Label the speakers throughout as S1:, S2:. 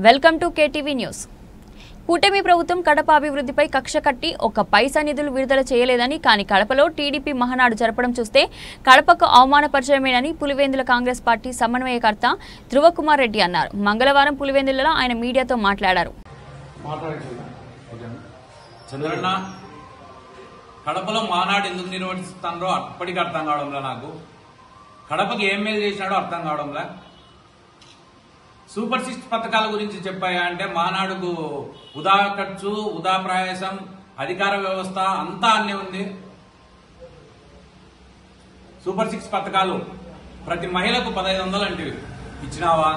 S1: Welcome to KTV news. కూటమి ప్రభుత్వం కడప అభివృద్ధిపై కక్ష కట్టి ఒక్క పైసా నిధులు విడుదల చేయలేదని, కానీ కడపలో టీడీపీ మహానాడు జరపడం చూస్తే కడపకు అవమానపరిచయమేనని పులివెందుల కాంగ్రెస్ పార్టీ సమన్వయకర్త ధ్రువకుమార్ రెడ్డి అన్నారు. మంగళవారం పులివెందులలో ఆయన మీడియాతో మాట్లాడారు.
S2: చంద్రన్న, కడపలో మానాడు ఎందుకు నిర్వహిస్తారో అప్పటికి అర్థం కావడంలా, నాకు కడపకి ఏం మేలు చేసినాడో అర్థం కావడంలా. సూపర్ 6 పథకాల గురించి చెప్పాయా అంటే మానాడుకు ఉదా ఖర్చు, ఉదా ప్రయాసం, అధికార వ్యవస్థ అంతా అన్నీ ఉంది. సూపర్ 6 పథకాలు ప్రతి మహిళకు 1500 అంటివి ఇచ్చినావా?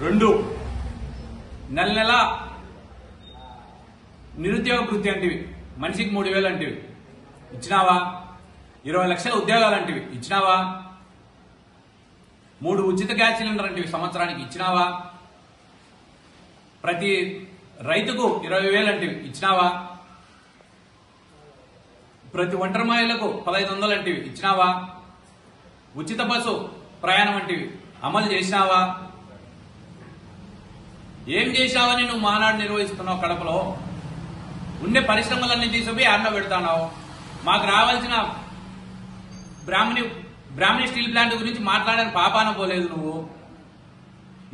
S2: 2 నెల నెల నిరుద్యోగ వృత్తి అంటివి, మనిషికి 3000 అంటివి ఇచ్చినావా? 20 లక్షల ఉద్యోగాలు అంటివి ఇచ్చినావా? 3 ఉచిత గ్యాస్ సిలిండర్ అంటివి సంవత్సరానికి ఇచ్చినావా? ప్రతి రైతుకు 20,000 అంటివి ఇచ్చినావా? ప్రతి ఒంటరి మహిళలకు 1500 అంటివి ఇచ్చినావా? ఉచిత బస్సు ప్రయాణం అంటివి అమలు చేసినావా? ఏం చేశావని నువ్వు మానాడు నిర్వహిస్తున్నావు? కడపలో ఉండే పరిశ్రమలన్నీ తీసుకుపోయి ఆడలో పెడతావు. మాకు రావాల్సిన బ్రాహ్మణి స్టీల్ ప్లాంట్ గురించి మాట్లాడని పాపాన పోలేదు నువ్వు.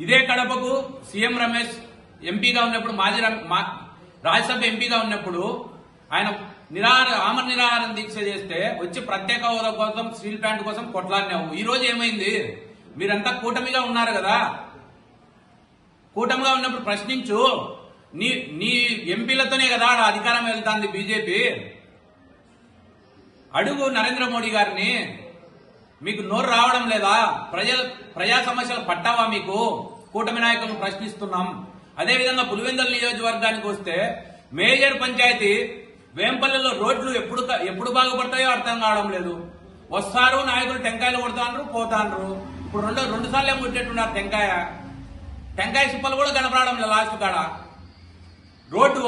S2: ఇదే కడపకు సీఎం రమేష్ ఎంపీగా ఉన్నప్పుడు, రాజ్యసభ ఎంపీగా ఉన్నప్పుడు ఆయన ఆమర నిరాహారం దీక్ష చేస్తే వచ్చి ప్రత్యేక హోదా కోసం, స్టీల్ ప్లాంట్ కోసం కొట్లాడినావు. ఈ రోజు ఏమైంది? మీరంతా కూటమిగా ఉన్నారు కదా, కూటమిగా ఉన్నప్పుడు ప్రశ్నించు. నీ ఎంపీలతోనే కదా అధికారం వెళ్తాంది బీజేపీ. అడుగు నరేంద్ర మోడీ గారిని. మీకు నోరు రావడం లేదా? ప్రజా సమస్యలు పట్టావా మీకు? కూటమి నాయకులను ప్రశ్నిస్తున్నాం. అదేవిధంగా పులివెందుల నియోజకవర్గానికి వస్తే మేజర్ పంచాయతీ వేంపల్లిలో రోడ్లు ఎప్పుడు బాగుపడతాయో అర్థం కావడం లేదు. వస్తారు నాయకులు, టెంకాయలు కొడతాండ్రు, పోతాండ్రు. ఇప్పుడు రెండు సార్లు ఏం కొట్టేట్టున్నారు టెంకాయ సిప్పలు కూడా కనపడడం లేదు లాస్ట్ కాడ. రోడ్డు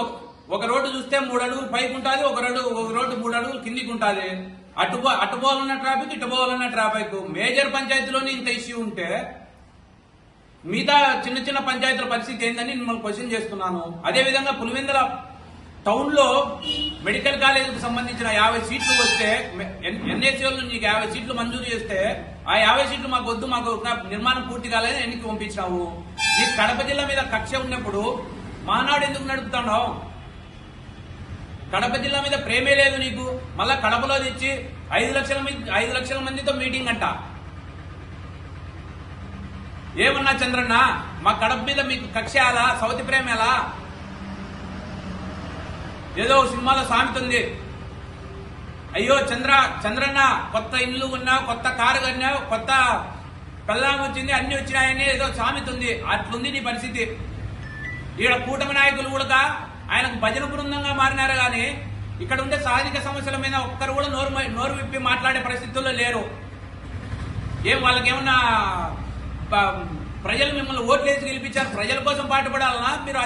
S2: ఒక రోడ్డు చూస్తే 3 అడుగులు పైకి ఉంటుంది, ఒక రోడ్డు 3 అడుగులు కిందికి ఉంటుంది. అటు పోవాలన్న ట్రాఫిక్, ఇటు పోవాలన్న ట్రాఫిక్. మేజర్ పంచాయతీలోనే ఇంత ఇష్యూ ఉంటే మిగతా చిన్న చిన్న పంచాయతీల పరిస్థితి ఏందని మిమ్మల్ని క్వశ్చన్ చేస్తున్నాను. అదేవిధంగా పులివెందుల టౌన్ లో మెడికల్ కాలేజీకి సంబంధించిన 50 సీట్లు వస్తే, ఎన్ఎస్ఏలు నీకు 50 సీట్లు మంజూరు చేస్తే ఆ 50 సీట్లు మాకు వద్దు, మాకు నిర్మాణం పూర్తి కాలేదని ఎన్నిక పంపించావు. నీకు కడప జిల్లా మీద కక్ష ఉన్నప్పుడు మానాడు ఎందుకు నడుపుతున్నావు? కడప జిల్లా మీద ప్రేమే లేదు నీకు. మళ్ళా కడపలో తెచ్చి 5 లక్షల మందితో మీటింగ్ అంట. ఏమన్నా చంద్రన్న, మా కడప మీద మీకు కక్ష ఎలా? సౌతి ప్రేమ ఎలా? ఏదో సినిమాలో సామెత ఉంది, అయ్యో చంద్రన్న కొత్త ఇల్లు కొన్నావు, కొత్త కారు కొన్నావు, కొత్త పెళ్ళాం వచ్చింది, అన్ని వచ్చినాయని ఏదో సామెత ఉంది. అట్లుంది నీ పరిస్థితి. ఈడ కూటమి నాయకులు కూడా ఆయనకు భజన బృందంగా మారినారు కానీ ఇక్కడ ఉండే సామాజిక సమస్యల మీద ఒక్కరు కూడా నోరు విప్పి మాట్లాడే పరిస్థితుల్లో లేరు. వాళ్ళకేమన్నా ప్రజలు మిమ్మల్ని ఓట్లేసి గెలిపించారు, ప్రజల కోసం పాటుపడాలన్నా? మీరు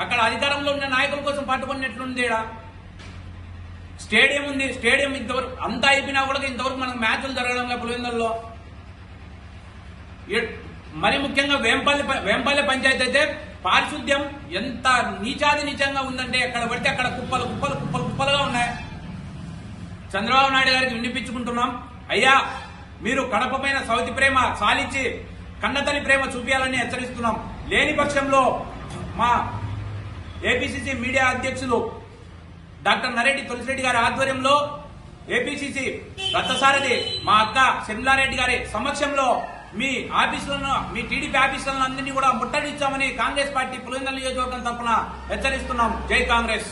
S2: అక్కడ అధికారంలో ఉన్న నాయకుల కోసం పాటుపడినట్లుంది. స్టేడియం ఉంది, స్టేడియం ఇంతవరకు అంతా అయిపోయినా కూడా ఇంతవరకు మనకు మ్యాచ్లు జరగడం పులివెందుల్లో. మరి ముఖ్యంగా వేంపల్లి పంచాయతీ అయితే పారిశుద్ధ్యం ఎంత నీచంగా ఉందంటే ఎక్కడ పడితే అక్కడ కుప్పలుగా ఉన్నాయి. చంద్రబాబు నాయుడు గారికి వినిపించుకుంటున్నాం, అయ్యా మీరు కడప పైన సౌతి ప్రేమ సాలించి కన్నతల్లి ప్రేమ చూపించాలని హెచ్చరిస్తున్నాం. లేని పక్షంలో మా ఏపీసీసీ మీడియా అధ్యక్షులు డాక్టర్ నరెడ్డి తులసిరెడ్డి గారి ఆధ్వర్యంలో ఏపీసీసీ రథసారథి మా అక్క శర్మిలారెడ్డి గారి సమక్షంలో మీ ఆఫీసులను, మీ టీడీపీ ఆఫీసులను అందరినీ కూడా ముట్టడిచ్చామని కాంగ్రెస్ పార్టీ పులివెందుల నియోజకవర్గం తరఫున హెచ్చరిస్తున్నాం. జై కాంగ్రెస్.